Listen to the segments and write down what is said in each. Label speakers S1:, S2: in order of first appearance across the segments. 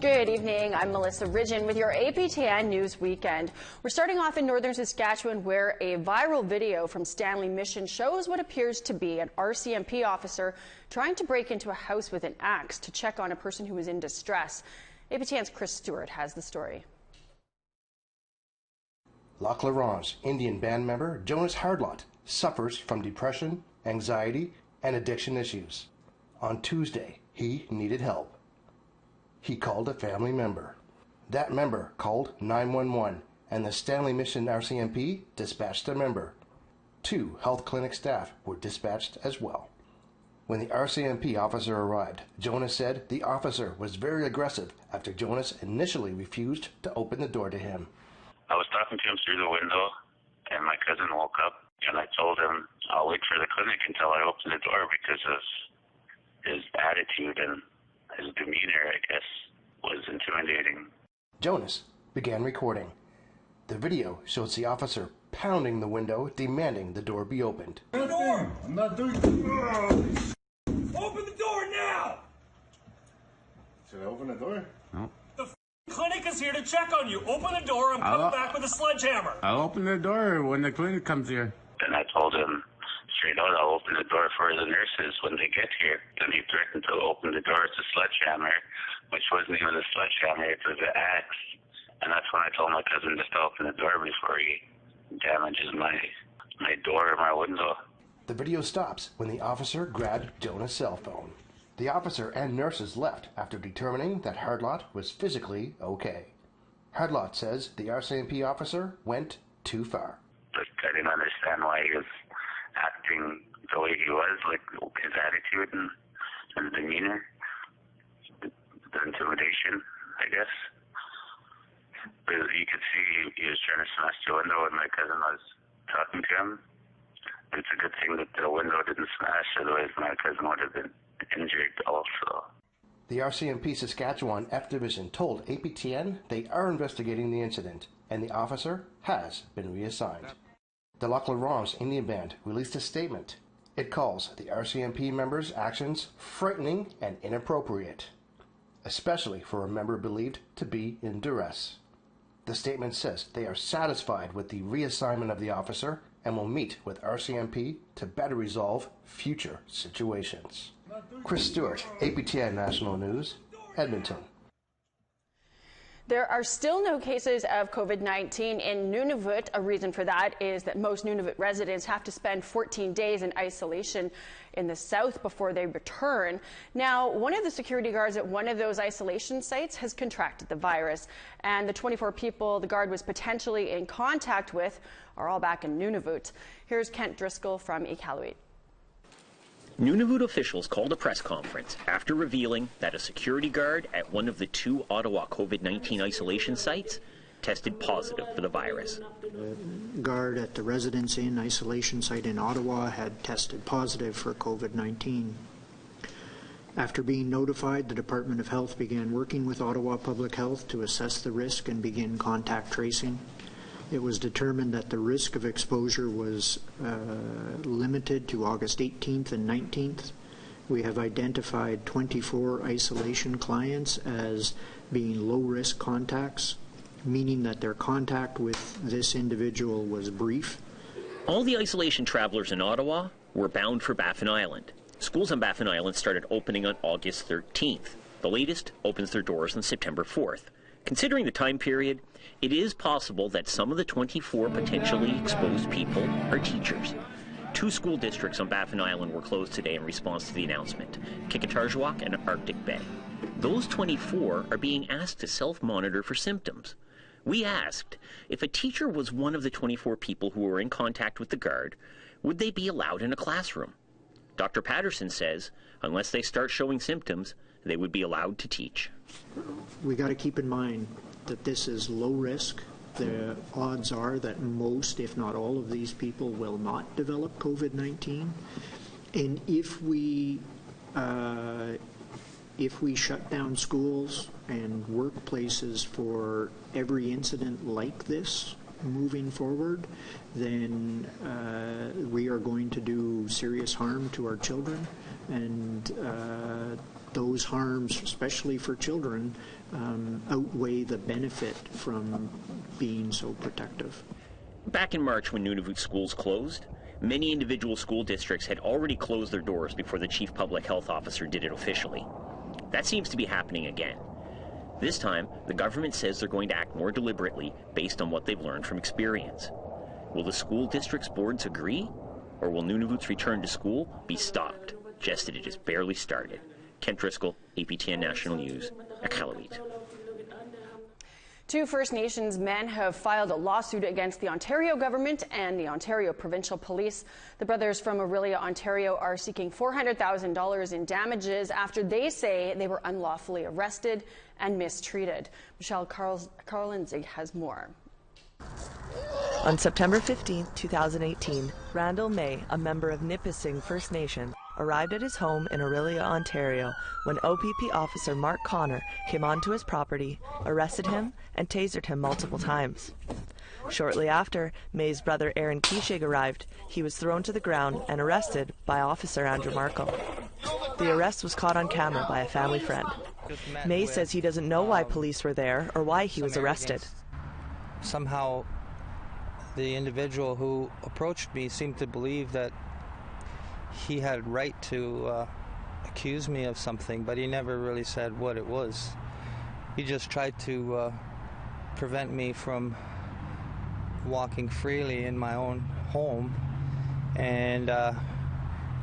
S1: Good evening. I'm Melissa Ridgen with your APTN News Weekend. We're starting off in northern Saskatchewan, where a viral video from Stanley Mission shows what appears to be an RCMP officer trying to break into a house with an axe to check on a person who is in distress. APTN's Chris Stewart has the story.
S2: Lac La Ronge Indian band member Jonas Hardlot suffers from depression, anxiety, and addiction issues. On Tuesday, he needed help. He called a family member. That member called 911, and the Stanley Mission RCMP dispatched a member. 2 health clinic staff were dispatched as well. When the RCMP officer arrived, Jonas said the officer was very aggressive after Jonas initially refused to open the door to him.
S3: I was talking to him through the window, and my cousin woke up, and I told him I'll wait for the clinic until I open the door because of his attitude and his demeanor, I guess, was intimidating.
S2: Jonas began recording. The video shows the officer pounding the window, demanding the door be opened.
S4: Open the door! I'm not doing it. Open the door now!
S2: Should I open the door?
S5: No.
S4: The clinic is here to check on you. Open the door. I'm coming back with a sledgehammer.
S5: I'll open the door when the clinic comes here.
S3: And I told him straight out, I'll open the door for the nurses when they get here. Then he threatened to open the door with a sledgehammer, which wasn't even a sledgehammer, it was an axe. And that's when I told my cousin just to open the door before he damages my door or my window.
S2: The video stops when the officer grabbed Jonas' cell phone. The officer and nurses left after determining that Hardlot was physically okay. Hardlot says the RCMP officer went too far.
S3: But I didn't understand why he was acting the way he was, like his attitude and demeanor, the intimidation, I guess. But you could see he was trying to smash the window when my cousin was talking to him. It's a good thing that the window didn't smash, otherwise my cousin would have been injured also.
S2: The RCMP Saskatchewan F Division told APTN they are investigating the incident, and the officer has been reassigned. The Lac La Ronge Indian Band released a statement. It calls the RCMP members' actions frightening and inappropriate, especially for a member believed to be in duress. The statement says they are satisfied with the reassignment of the officer and will meet with RCMP to better resolve future situations. Chris Stewart, APTN National News, Edmonton.
S1: There are still no cases of COVID-19 in Nunavut. A reason for that is that most Nunavut residents have to spend 14 days in isolation in the south before they return. Now, one of the security guards at one of those isolation sites has contracted the virus, and the 24 people the guard was potentially in contact with are all back in Nunavut. Here's Kent Driscoll from Iqaluit.
S6: Nunavut officials called a press conference after revealing that a security guard at one of the 2 Ottawa COVID-19 isolation sites tested positive for the virus.
S7: The guard at the Residence Inn isolation site in Ottawa had tested positive for COVID-19. After being notified, the Department of Health began working with Ottawa Public Health to assess the risk and begin contact tracing. It was determined that the risk of exposure was limited to August 18th and 19th. We have identified 24 isolation clients as being low-risk contacts, meaning that their contact with this individual was brief.
S6: All the isolation travelers in Ottawa were bound for Baffin Island. Schools on Baffin Island started opening on August 13th. The latest opens their doors on September 4th. Considering the time period, it is possible that some of the 24 potentially exposed people are teachers. 2 school districts on Baffin Island were closed today in response to the announcement, Qikiqtarjuaq and Arctic Bay. Those 24 are being asked to self-monitor for symptoms. We asked if a teacher was one of the 24 people who were in contact with the guard, would they be allowed in a classroom? Dr. Patterson says unless they start showing symptoms, they would be allowed to teach.
S7: We got to keep in mind that this is low risk. The odds are that most, if not all, of these people will not develop COVID-19. And if we shut down schools and workplaces for every incident like this moving forward, then we are going to do serious harm to our children, and those harms, especially for children, outweigh the benefit from being so protective.
S6: Back in March, when Nunavut schools closed, many individual school districts had already closed their doors before the chief public health officer did it officially. That seems to be happening again. This time, the government says they're going to act more deliberately based on what they've learned from experience. Will the school district's boards agree? Or will Nunavut's return to school be stopped, just as it has barely started? Kent Driscoll, APTN National News, Iqaluit.
S1: 2 First Nations men have filed a lawsuit against the Ontario government and the Ontario Provincial Police. The brothers from Orillia, Ontario are seeking $400,000 in damages after they say they were unlawfully arrested and mistreated. Michelle Carlinzig has more.
S8: On September 15, 2018, Randall May, a member of Nipissing First Nation, arrived at his home in Orillia, Ontario, when OPP officer Mark Connor came onto his property, arrested him, and tasered him multiple times. Shortly after, May's brother Aaron Kishig arrived. He was thrown to the ground and arrested by Officer Andrew Markle. The arrest was caught on camera by a family friend. May says he doesn't know why police were there or why he was arrested.
S9: Somehow, the individual who approached me seemed to believe that he had right to accuse me of something, but he never really said what it was. He just tried to prevent me from walking freely in my own home and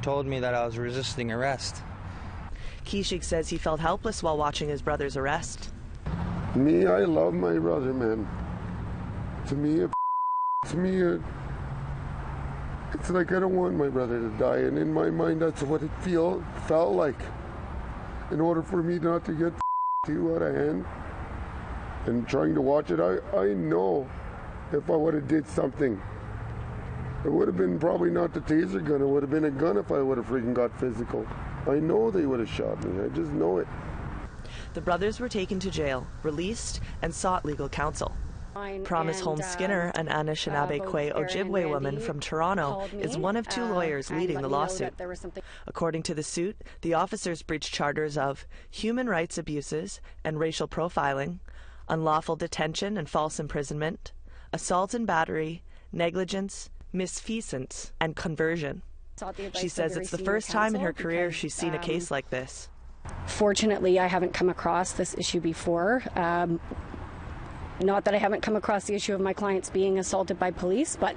S9: told me that I was resisting arrest.
S8: Kishig says he felt helpless while watching his brother's arrest.
S10: Me, I love my brother, man. To me, it's like I don't want my brother to die, and in my mind that's what it felt like. In order for me not to get too out of hand and trying to watch it, I know if I would have did something, it would have been probably not the taser gun, it would have been a gun if I would have freaking got physical. I know they would have shot me, I just know it.
S8: The brothers were taken to jail, released, and sought legal counsel. Promise Holmes Skinner, an Anishinaabe Kwe Ojibwe woman from Toronto, is one of 2 lawyers leading the lawsuit. According to the suit, the officers breached charters of human rights abuses and racial profiling, unlawful detention and false imprisonment, assault and battery, negligence, misfeasance, and conversion. She says it's the first time in her career she's seen a case like this.
S11: Fortunately, I haven't come across this issue before. Not that I haven't come across the issue of my clients being assaulted by police, but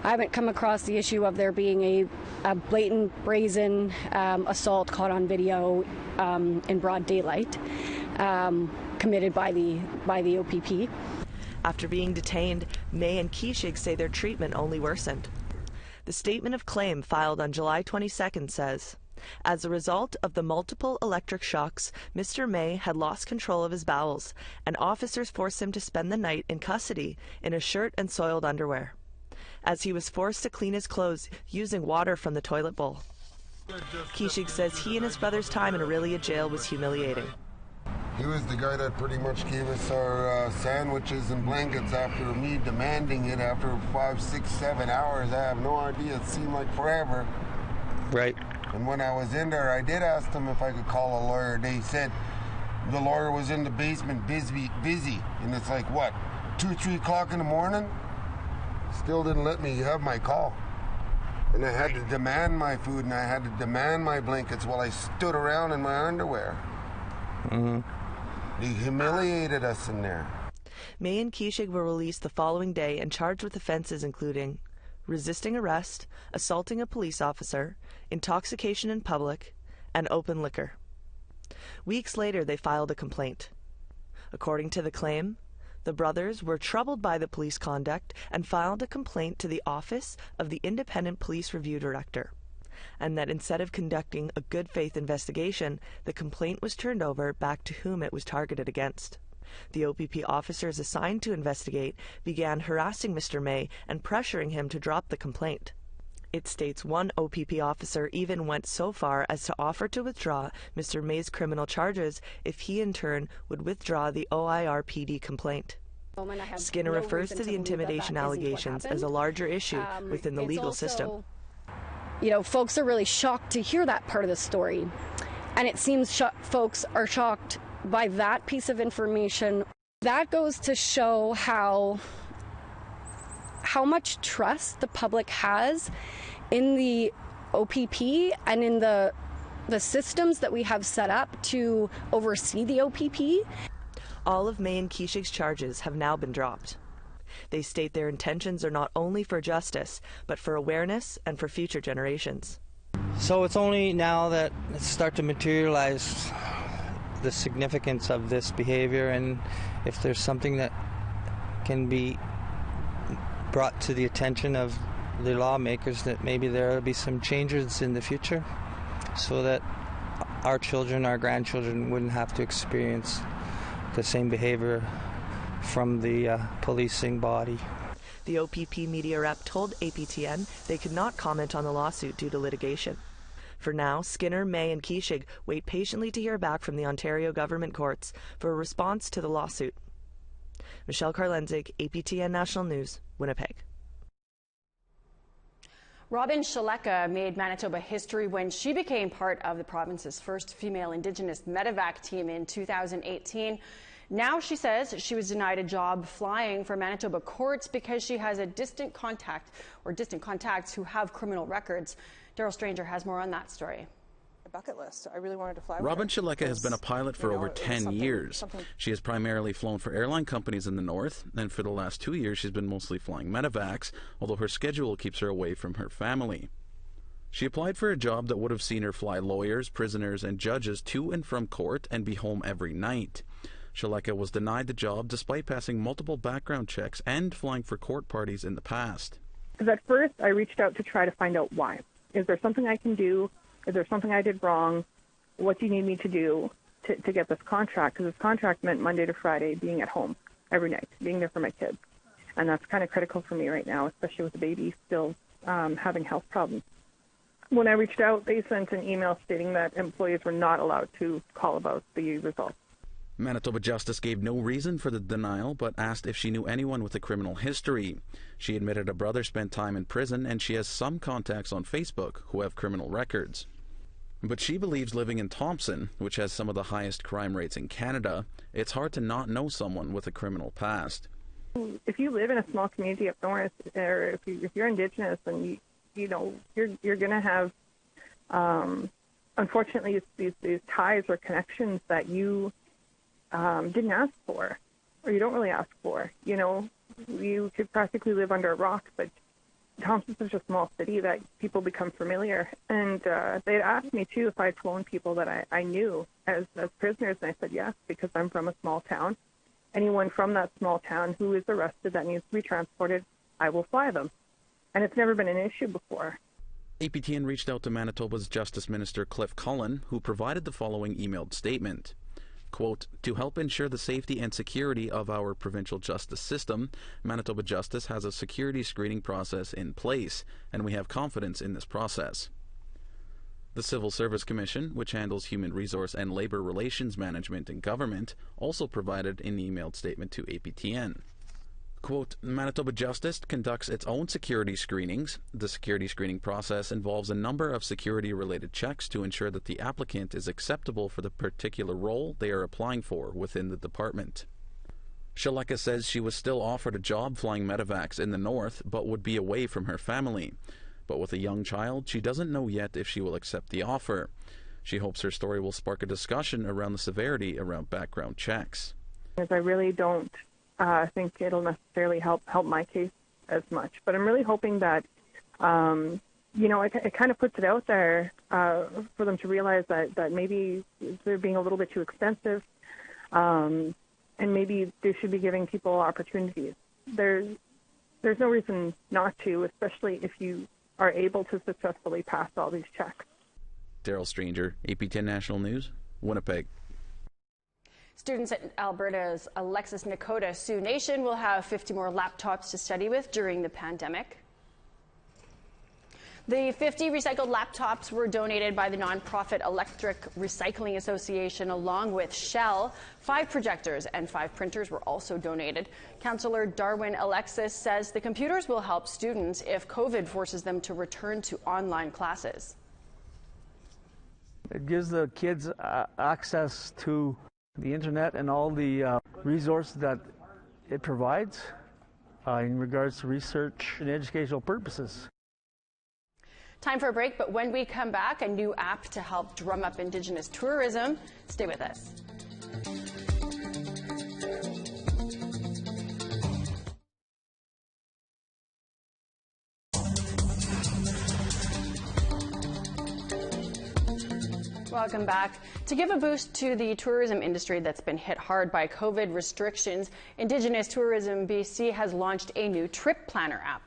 S11: I haven't come across the issue of there being a blatant, brazen assault caught on video in broad daylight committed by the OPP.
S8: After being detained, May and Kishig say their treatment only worsened. The statement of claim filed on July 22nd says, as a result of the multiple electric shocks, Mr. May had lost control of his bowels, and officers forced him to spend the night in custody in a shirt and soiled underwear, as he was forced to clean his clothes using water from the toilet bowl. Kishig says he and his brother's time in Orillia jail was humiliating.
S10: He was the guy that pretty much gave us our sandwiches and blankets after me demanding it after 5, 6, 7 hours. I have no idea. It seemed like forever.
S9: Right.
S10: And when I was in there, I did ask them if I could call a lawyer. They said the lawyer was in the basement busy. And it's like, what, 2, 3 o'clock in the morning? Still didn't let me have my call. And I had to demand my food, and I had to demand my blankets while I stood around in my underwear.
S9: Mm-hmm.
S10: They humiliated us in there.
S8: May and Kishig were released the following day and charged with offenses including resisting arrest, assaulting a police officer, intoxication in public, and open liquor. Weeks later, they filed a complaint. According to the claim, the brothers were troubled by the police conduct and filed a complaint to the Office of the Independent Police Review Director, and that instead of conducting a good faith investigation, the complaint was turned over back to whom it was targeted against. The OPP officers assigned to investigate began harassing Mr. May and pressuring him to drop the complaint. It states one OPP officer even went so far as to offer to withdraw Mr. May's criminal charges if he in turn would withdraw the OIRPD complaint. Skinner refers to the intimidation allegations as a larger issue within the legal system.
S11: You know, folks are really shocked to hear that part of the story. And it seems folks are shocked by that piece of information. That goes to show how much trust the public has in the OPP and in the systems that we have set up to oversee the OPP.
S8: All of May and Kishig's charges have now been dropped. They state their intentions are not only for justice, but for awareness and for future generations.
S9: So it's only now that it's start to materialize the significance of this behavior, and if there's something that can be brought to the attention of the lawmakers, that maybe there will be some changes in the future so that our children, our grandchildren wouldn't have to experience the same behavior from the policing body.
S8: The OPP media rep told APTN they could not comment on the lawsuit due to litigation. For now, Skinner, May and Kishig wait patiently to hear back from the Ontario government courts for a response to the lawsuit. Michelle Karlenzig, APTN National News, Winnipeg.
S1: Robin Shaleka made Manitoba history when she became part of the province's first female Indigenous medevac team in 2018. Now she says she was denied a job flying for Manitoba courts because she has a distant contact or distant contacts who have criminal records. Daryl Stranger has more on that story.
S12: Bucket list. I really wanted to fly.
S13: Robin Shaleka has been a pilot for over 10 years. She has primarily flown for airline companies in the north, and for the last 2 years she's been mostly flying medevacs, although her schedule keeps her away from her family. She applied for a job that would have seen her fly lawyers, prisoners, and judges to and from court and be home every night. Shaleka was denied the job despite passing multiple background checks and flying for court parties in the past.
S12: Because at first I reached out to try to find out why. Is there something I can do? Is there something I did wrong? What do you need me to do to get this contract? Because this contract meant Monday to Friday being at home every night, being there for my kids. And that's kind of critical for me right now, especially with the baby still having health problems. When I reached out, they sent an email stating that employees were not allowed to call about the results.
S13: Manitoba Justice gave no reason for the denial, but asked if she knew anyone with a criminal history. She admitted a brother spent time in prison, and she has some contacts on Facebook who have criminal records. But she believes living in Thompson, which has some of the highest crime rates in Canada, it's hard to not know someone with a criminal past.
S12: If you live in a small community up north, or if you're Indigenous, and you're going to have, unfortunately, these ties or connections that you didn't ask for, or you don't really ask for. You could practically live under a rock, but Thompson's such a small city that people become familiar. And they'd asked me, too, if I'd flown people that I knew as prisoners, and I said yes, because I'm from a small town. Anyone from that small town who is arrested that needs to be transported, I will fly them. And it's never been an issue before.
S13: APTN reached out to Manitoba's Justice Minister Cliff Cullen, who provided the following emailed statement. Quote, to help ensure the safety and security of our provincial justice system, Manitoba Justice has a security screening process in place, and we have confidence in this process. The Civil Service Commission, which handles human resource and labor relations management in government, also provided an emailed statement to APTN. Quote, Manitoba Justice conducts its own security screenings. The security screening process involves a number of security-related checks to ensure that the applicant is acceptable for the particular role they are applying for within the department. Shaleka says she was still offered a job flying medevacs in the north, but would be away from her family. But with a young child, she doesn't know yet if she will accept the offer. She hopes her story will spark a discussion around the severity around background checks.
S12: I really don't think it'll necessarily help my case as much. But I'm really hoping that, it kind of puts it out there for them to realize that maybe they're being a little bit too expensive, and maybe they should be giving people opportunities. There's no reason not to, especially if you are able to successfully pass all these checks.
S13: Daryl Stranger, APTN National News, Winnipeg.
S1: Students at Alberta's Alexis Nakota Sioux Nation will have 50 more laptops to study with during the pandemic. The 50 recycled laptops were donated by the nonprofit Electric Recycling Association along with Shell. 5 projectors and 5 printers were also donated. Councillor Darwin Alexis says the computers will help students if COVID forces them to return to online classes.
S14: It gives the kids access to the internet and all the resources that it provides in regards to research and educational purposes.
S1: Time for a break, but when we come back, a new app to help drum up Indigenous tourism. Stay with us. Welcome back. To give a boost to the tourism industry that's been hit hard by COVID restrictions, Indigenous Tourism BC has launched a new trip planner app.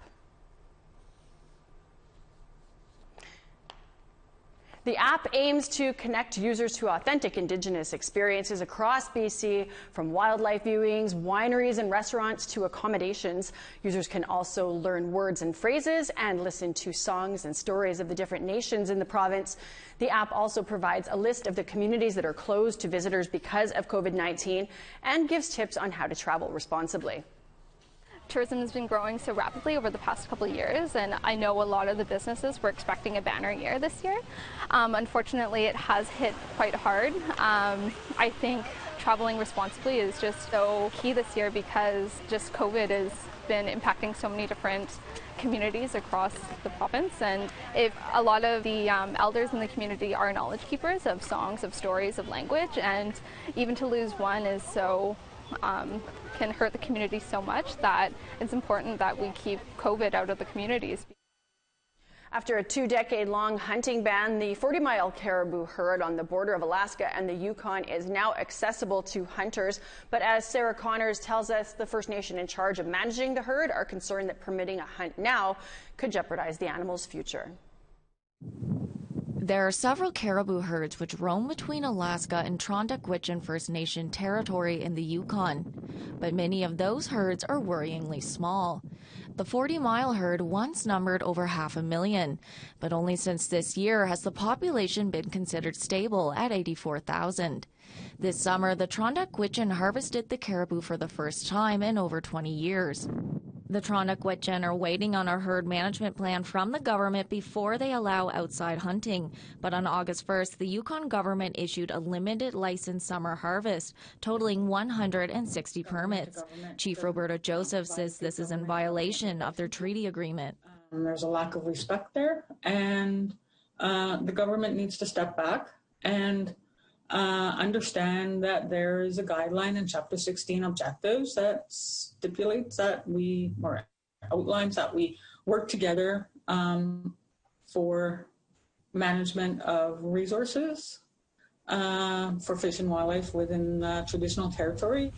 S1: The app aims to connect users to authentic Indigenous experiences across BC, from wildlife viewings, wineries and restaurants to accommodations. Users can also learn words and phrases and listen to songs and stories of the different nations in the province. The app also provides a list of the communities that are closed to visitors because of COVID-19 and gives tips on how to travel responsibly.
S15: Tourism has been growing so rapidly over the past couple of years, and I know a lot of the businesses were expecting a banner year this year. Unfortunately, it has hit quite hard. I think traveling responsibly is just so key this year because just COVID has been impacting so many different communities across the province, and if a lot of the elders in the community are knowledge keepers of songs, of stories, of language, and even to lose one is so can hurt the community so much that it's important that we keep COVID out of the communities.
S1: After a 2-decade-long hunting ban, the 40-mile caribou herd on the border of Alaska and the Yukon is now accessible to hunters. But as Sarah Connors tells us, the First Nation in charge of managing the herd are concerned that permitting a hunt now could jeopardize the animal's future.
S16: There are several caribou herds which roam between Alaska and Trondakwitchin First Nation territory in the Yukon, but many of those herds are worryingly small. The 40-mile herd once numbered over 500,000, but only since this year has the population been considered stable at 84,000. This summer, the Trondakwitchin harvested the caribou for the first time in over 20 years. The Trondakwitchin are waiting on a herd management plan from the government before they allow outside hunting. But on August 1st, the Yukon government issued a limited license summer harvest, totaling 160 permits. Chief Roberta Joseph says this is in violation of their treaty agreement.
S17: There's a lack of respect there, and the government needs to step back and understand that there is a guideline in Chapter 16 objectives that stipulates that or outlines that we work together for management of resources for fish and wildlife within traditional territory.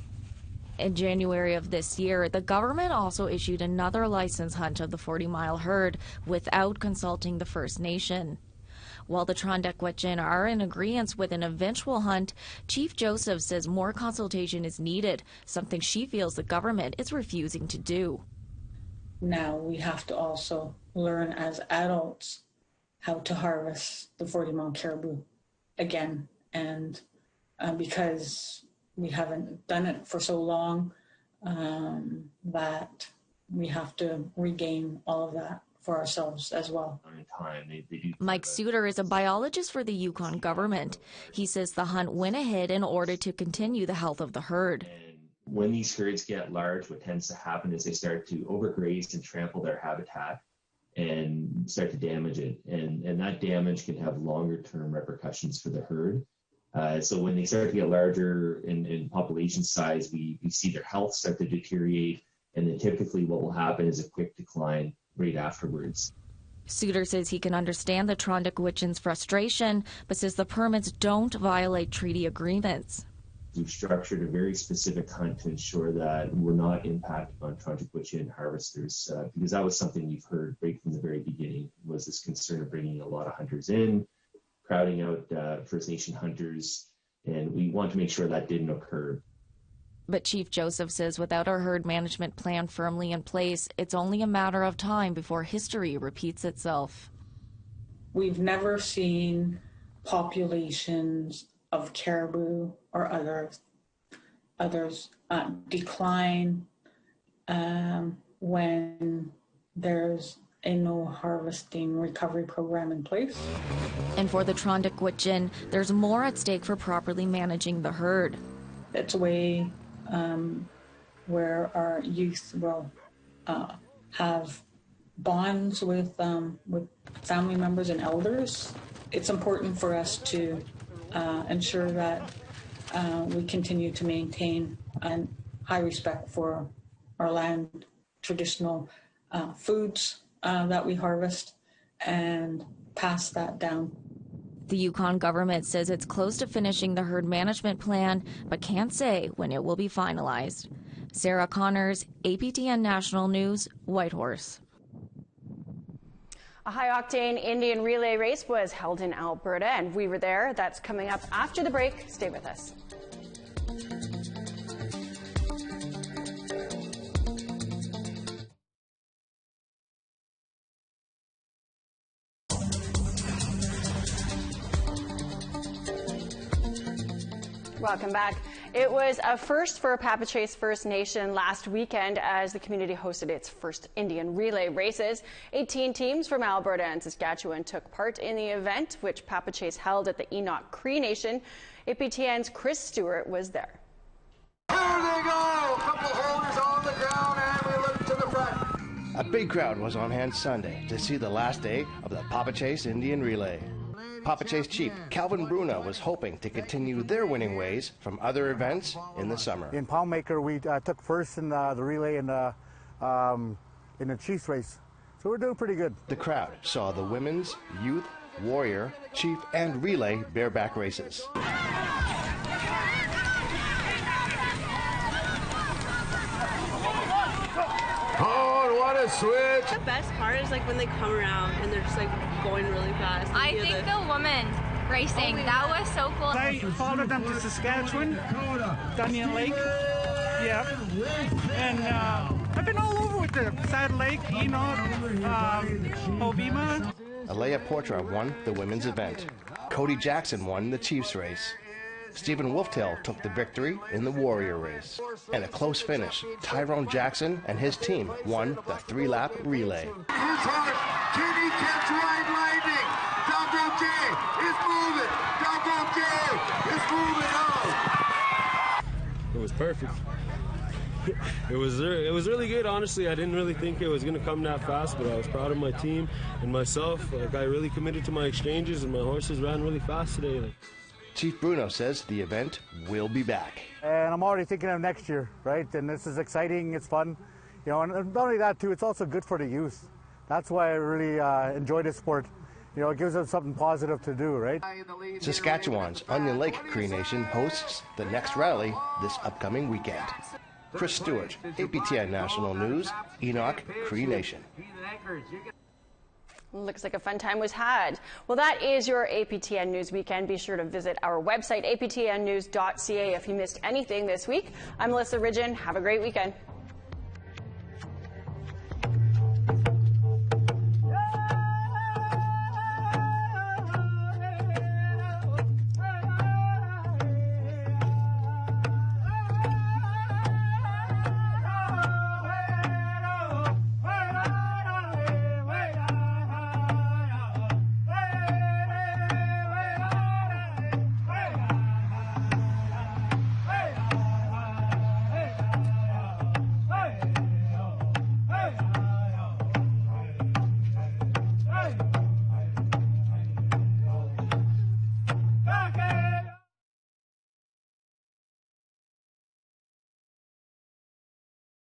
S16: In January of this year, the government also issued another license hunt of the 40-mile herd without consulting the First Nation. While the Trondakwitchin are in agreement with an eventual hunt, Chief Joseph says more consultation is needed, something she feels the government is refusing to do.
S17: Now we have to also learn as adults how to harvest the 40-mile caribou again, and because we haven't done it for so long, that we have to regain all of that for ourselves as well.
S16: Mike Suter is a biologist for the Yukon government. He says the hunt went ahead in order to continue the health of the herd.
S18: When these herds get large, what tends to happen is they start to overgraze and trample their habitat and start to damage it. And that damage can have longer term repercussions for the herd. So when they start to get larger in population size, we see their health start to deteriorate. And then typically what will happen is a quick decline right afterwards.
S16: Suter says he can understand the Trondakwitchin's frustration, but says the permits don't violate treaty agreements.
S18: We've structured a very specific hunt to ensure that we're not impacting on Trondakwitchin harvesters, because that was something we've heard right from the very beginning, was this concern of bringing a lot of hunters in, crowding out First Nation hunters, and we want to make sure that didn't occur.
S16: But Chief Joseph says without our herd management plan firmly in place, it's only a matter of time before history repeats itself.
S17: We've never seen populations of caribou or others decline when there's a no harvesting recovery program in place.
S16: And for the Trondok-Witchin, there's more at stake for properly managing the herd.
S17: It's a way where our youth will have bonds with family members and elders. It's important for us to ensure that we continue to maintain a high respect for our land, traditional foods that we harvest, and pass that down.
S16: The Yukon government says it's close to finishing the herd management plan, but can't say when it will be finalized. Sarah Connors, APTN National News, Whitehorse.
S1: A high-octane Indian relay race was held in Alberta, and we were there. That's coming up after the break. Stay with us. Welcome back. It was a first for Papachase First Nation last weekend as the community hosted its first Indian relay races. 18 teams from Alberta and Saskatchewan took part in the event, which Papachase held at the Enoch Cree Nation. APTN's Chris Stewart was there.
S19: Here they go! A couple holders on the ground, and we look to the front.
S2: A big crowd was on hand Sunday to see the last day of the Papachase Indian Relay. Papachase Chief Calvin Bruna was hoping to continue their winning ways from other events in the summer.
S20: In Poundmaker, we took first in the relay in the Chiefs race, so we're doing pretty good.
S2: The crowd saw the women's, youth, warrior, chief, and relay bareback races.
S19: Oh, what a switch!
S21: The best part is like when they come around and they're just like going really fast.
S22: I think the women racing, that was so cool.
S23: I followed them to Saskatchewan, Dunyan Lake, yeah, and I've been all over with them. Saddle Lake, Enoch, Ovima.
S2: Alea Portra won the women's event. Cody Jackson won the Chiefs race. Stephen Wolftail took the victory in the Warrior race. And a close finish, Tyrone Jackson and his team won the 3-lap relay.
S19: His heart, Kenny catch right lightning. Double J is moving. Double J is moving on.
S24: It was perfect. It was really good, honestly. I didn't really think it was going to come that fast, but I was proud of my team and myself. Like, I really committed to my exchanges, and my horses ran really fast today.
S2: Chief Bruno says the event will be back.
S20: And I'm already thinking of next year, right? And this is exciting, it's fun. You know, and not only that too, it's also good for the youth. That's why I really enjoy this sport. You know, it gives them something positive to do, right?
S2: Saskatchewan's Onion Lake Cree Nation hosts the next rally this upcoming weekend. Chris Stewart, APTN National News, Enoch Cree Nation.
S1: Looks like a fun time was had. Well, that is your APTN News Weekend. Be sure to visit our website, aptnnews.ca, if you missed anything this week. I'm Melissa Ridgen. Have a great weekend.
S4: Okay.